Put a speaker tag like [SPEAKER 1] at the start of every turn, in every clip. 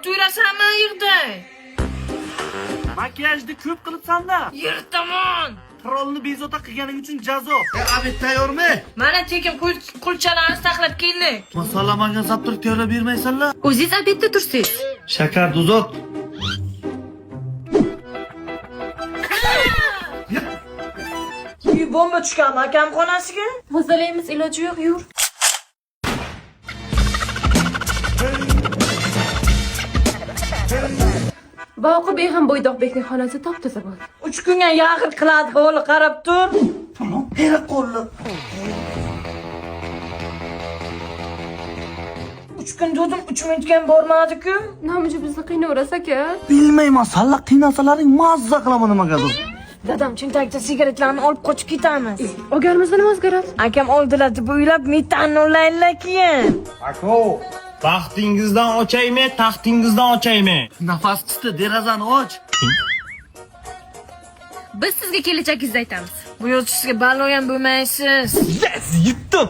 [SPEAKER 1] Yotirasanmi yerda?
[SPEAKER 2] Makiyajni ko'p qilibsan-da.
[SPEAKER 1] Yer tomon.
[SPEAKER 2] Trolni bezovta qilganing uchun jazo. Abid tayyormi?
[SPEAKER 1] Mana tekin qulchalarni saqlab keldik.
[SPEAKER 2] Masalamaga zaptir tayyorlab bermaysanlar?
[SPEAKER 3] O'zingiz obedda tursiz.
[SPEAKER 2] Shakar duzot.
[SPEAKER 1] Bomba tushgan akam xonasiga.
[SPEAKER 3] Tozalaymiz, iloji yo'q, yur. Boqib ham Bo'ydoqbekning xonasi top-toza bo'ldi.
[SPEAKER 1] 3 kunga yaqin qiladi, hovli qarab tur.
[SPEAKER 2] Hera qo'lli.
[SPEAKER 1] 3 kun dedim, 3 minutga bormadi-ku.
[SPEAKER 3] Nomuji bizni qiynaverasa aka.
[SPEAKER 2] Bilmayman, salla qiynasalaring mazza qilaman nimagadir.
[SPEAKER 1] Dadam cho'ntakda sigaretlarni olib qochib ketamiz.
[SPEAKER 3] Olganimizda nima o'zgaradi?
[SPEAKER 1] Akam oldilar deb o'ylab metani ulaylar keyin.
[SPEAKER 4] Ako, baxtingizdan ochaymi, taxtingizdan ochaymi?
[SPEAKER 2] Nafas qisdi, derazani och.
[SPEAKER 3] Biz sizga kelajagingizni aytamiz.
[SPEAKER 1] Bu yo'lda sizga balo ham bo'lmaysiz.
[SPEAKER 2] Yes, yutdim.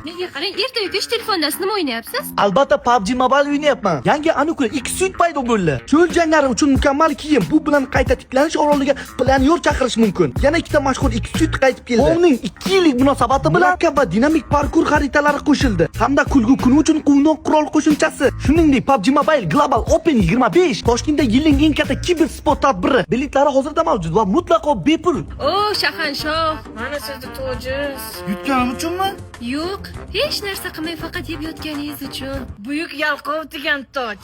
[SPEAKER 3] Menga qarang, ertayu kech telefonda nima o'ynayapsiz?
[SPEAKER 5] Albatta PUBG Mobile o'ynayapman. Yangi Anukul 2 suit paydo bo'ldi. Cho'l janglari uchun mukammal kiyim. Bu bilan qayta tiklanish oroliga planyor chaqirish mumkin. Yana ikkita mashhur 2 suit qaytib keldi. O'ning 2 yillik munosabati bilan murakkab va dinamik parkur xaritalari qo'shildi. Hamda kulgu kuni uchun quvnoq qurol qo'shimchasi. Shuningdek, PUBG Mobile Global Open 25 Toshkentda yilning eng katta kibersport tadbiri. Biletlari hozirda mavjud va mutlaqo bepul.
[SPEAKER 3] O, shahanshoh.
[SPEAKER 1] Mana sizni to'jiz.
[SPEAKER 2] Yutganim uchunmi?
[SPEAKER 3] Yo'q, hech narsa qilmay faqat yeb yotganingiz uchun.
[SPEAKER 1] Buyuk yalqov degan toj.